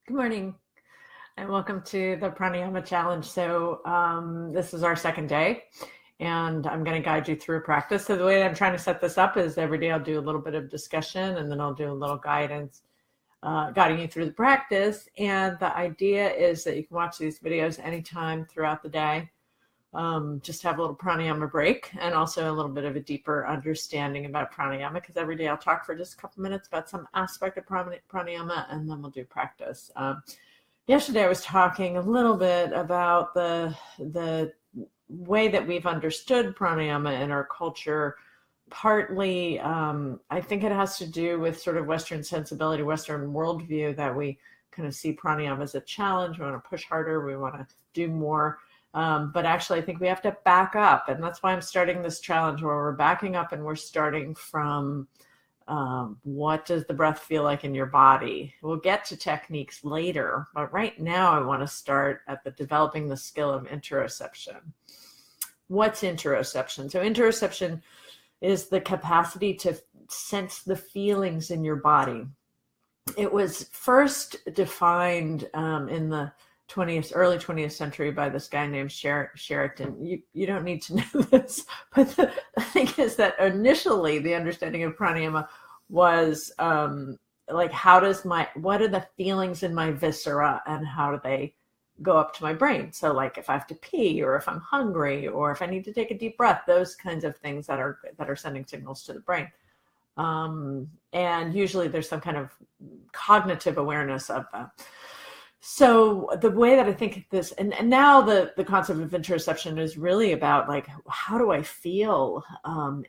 Good morning and welcome to the Pranayama Challenge. So this is our second day and I'm going to guide you through a practice. So the way that I'm trying to set this up is every day I'll do a little bit of discussion and then I'll do a little guidance, guiding you through the practice. And the idea is that you can watch these videos anytime throughout the day. Just have a little pranayama break and also a little bit of a deeper understanding about pranayama, because every day I'll talk for just a couple minutes about some aspect of pranayama and then we'll do practice. Yesterday I was talking a little bit about the way that we've understood pranayama in our culture. Partly, I think it has to do with sort of Western sensibility, Western worldview, that we kind of see pranayama as a challenge. We want to push harder. We want to do more. But actually, I think we have to back up. And that's why I'm starting this challenge where we're backing up and we're starting from what does the breath feel like in your body? We'll get to techniques later. But right now, I want to start at developing the skill of interoception. What's interoception? So interoception is the capacity to sense the feelings in your body. It was first defined in the early 20th century by this guy named Sheraton. You don't need to know this, but the thing is that initially the understanding of pranayama was like, what are the feelings in my viscera and how do they go up to my brain? So like if I have to pee or if I'm hungry or if I need to take a deep breath, those kinds of things that are sending signals to the brain. And usually there's some kind of cognitive awareness of that. So the way that I think this, and now the concept of interoception is really about like, how do I feel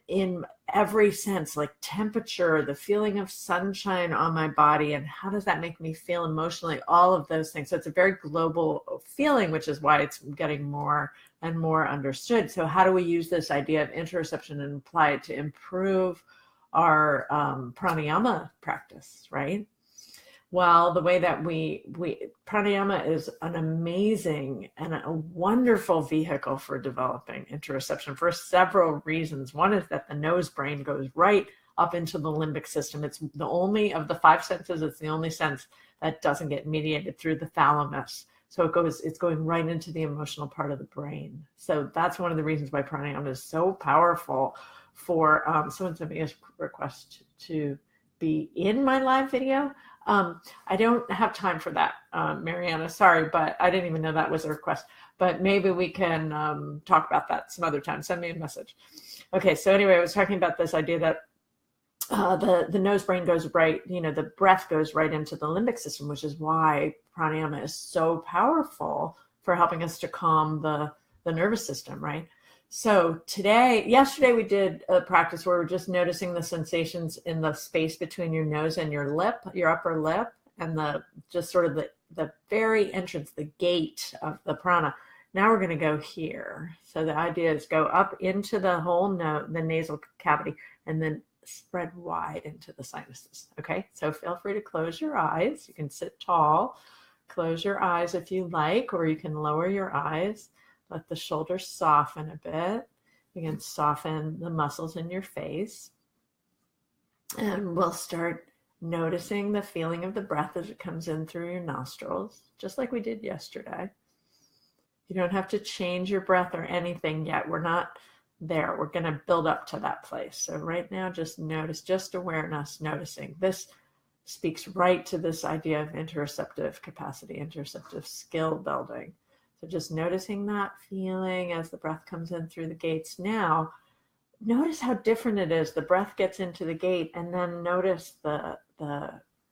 in every sense, like temperature, the feeling of sunshine on my body, and how does that make me feel emotionally, all of those things. So it's a very global feeling, which is why it's getting more and more understood. So how do we use this idea of interoception and apply it to improve our pranayama practice, right? Well, the way that pranayama is an amazing and a wonderful vehicle for developing interoception for several reasons. One is that the nose brain goes right up into the limbic system. It's the only of the five senses, it's the only sense that doesn't get mediated through the thalamus. So it's going right into the emotional part of the brain. So that's one of the reasons why pranayama is so powerful. For someone sent me a request to be in my live video. I don't have time for that, Mariana, sorry, but I didn't even know that was a request. But maybe we can talk about that some other time. Send me a message. Okay, so anyway, I was talking about this idea that the nose brain goes right, the breath goes right into the limbic system, which is why pranayama is so powerful for helping us to calm the nervous system, right? So yesterday we did a practice where we're just noticing the sensations in the space between your nose and your lip, your upper lip, and just sort of the very entrance, the gate of the prana. Now we're going to go here. So the idea is go up into the whole the nasal cavity, and then spread wide into the sinuses. Okay, so feel free to close your eyes. You can sit tall, close your eyes if you like, or you can lower your eyes. Let the shoulders soften a bit. You can soften the muscles in your face. And we'll start noticing the feeling of the breath as it comes in through your nostrils, just like we did yesterday. You don't have to change your breath or anything yet. We're not there. We're going to build up to that place. So right now, just notice, just awareness, noticing. This speaks right to this idea of interoceptive capacity, interoceptive skill building. So just noticing that feeling as the breath comes in through the gates. Now, notice how different it is. The breath gets into the gate, and then notice the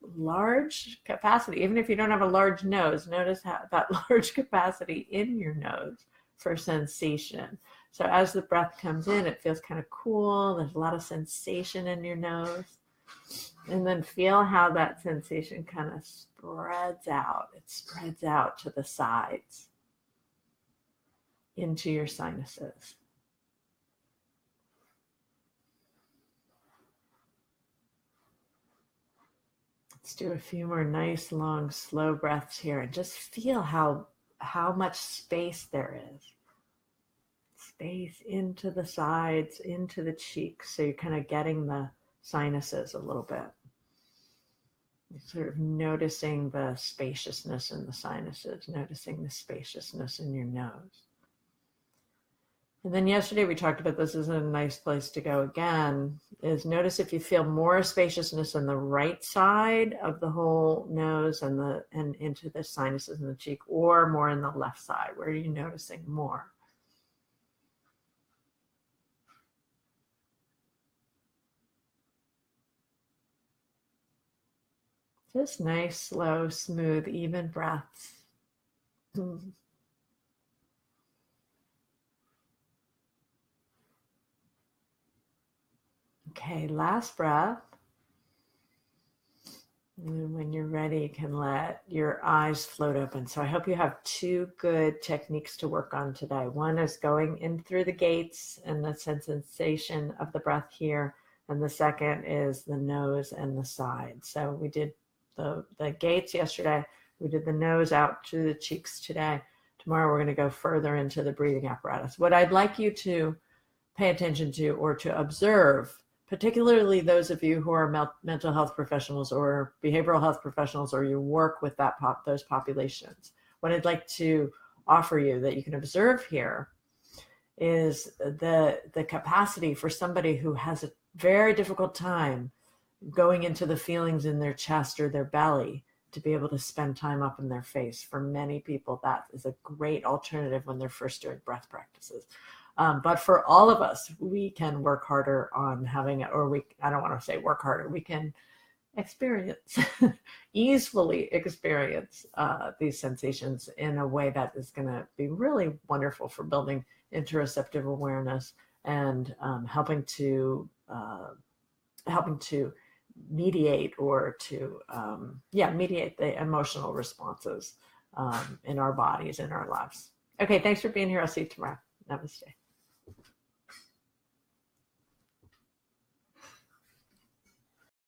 large capacity. Even if you don't have a large nose, notice how that large capacity in your nose for sensation. So as the breath comes in, it feels kind of cool. There's a lot of sensation in your nose. And then feel how that sensation kind of spreads out. It spreads out to the sides, into your sinuses. Let's do a few more nice, long, slow breaths here and just feel how much space there is. Space into the sides, into the cheeks. So you're kind of getting the sinuses a little bit. Sort of noticing the spaciousness in the sinuses, noticing the spaciousness in your nose. And then yesterday we talked about, this is a nice place to go again, is notice if you feel more spaciousness on the right side of the whole nose and into the sinuses in the cheek, or more in the left side. Where are you noticing more? Just nice, slow, smooth, even breaths. Okay, last breath. And when you're ready, you can let your eyes float open. So I hope you have two good techniques to work on today. One is going in through the gates and the sensation of the breath here. And the second is the nose and the side. So we did the gates yesterday. We did the nose out to the cheeks today. Tomorrow we're going to go further into the breathing apparatus. What I'd like you to pay attention to or to observe, particularly those of you who are mental health professionals or behavioral health professionals, or you work with those populations, what I'd like to offer you that you can observe here is the capacity for somebody who has a very difficult time going into the feelings in their chest or their belly to be able to spend time up in their face. For many people, that is a great alternative when they're first doing breath practices. But for all of us, we can work harder on having it, or I don't want to say work harder, we can experience, easily experience these sensations in a way that is going to be really wonderful for building interoceptive awareness and helping to mediate or to mediate the emotional responses in our bodies, in our lives. Okay, thanks for being here. I'll see you tomorrow. Namaste.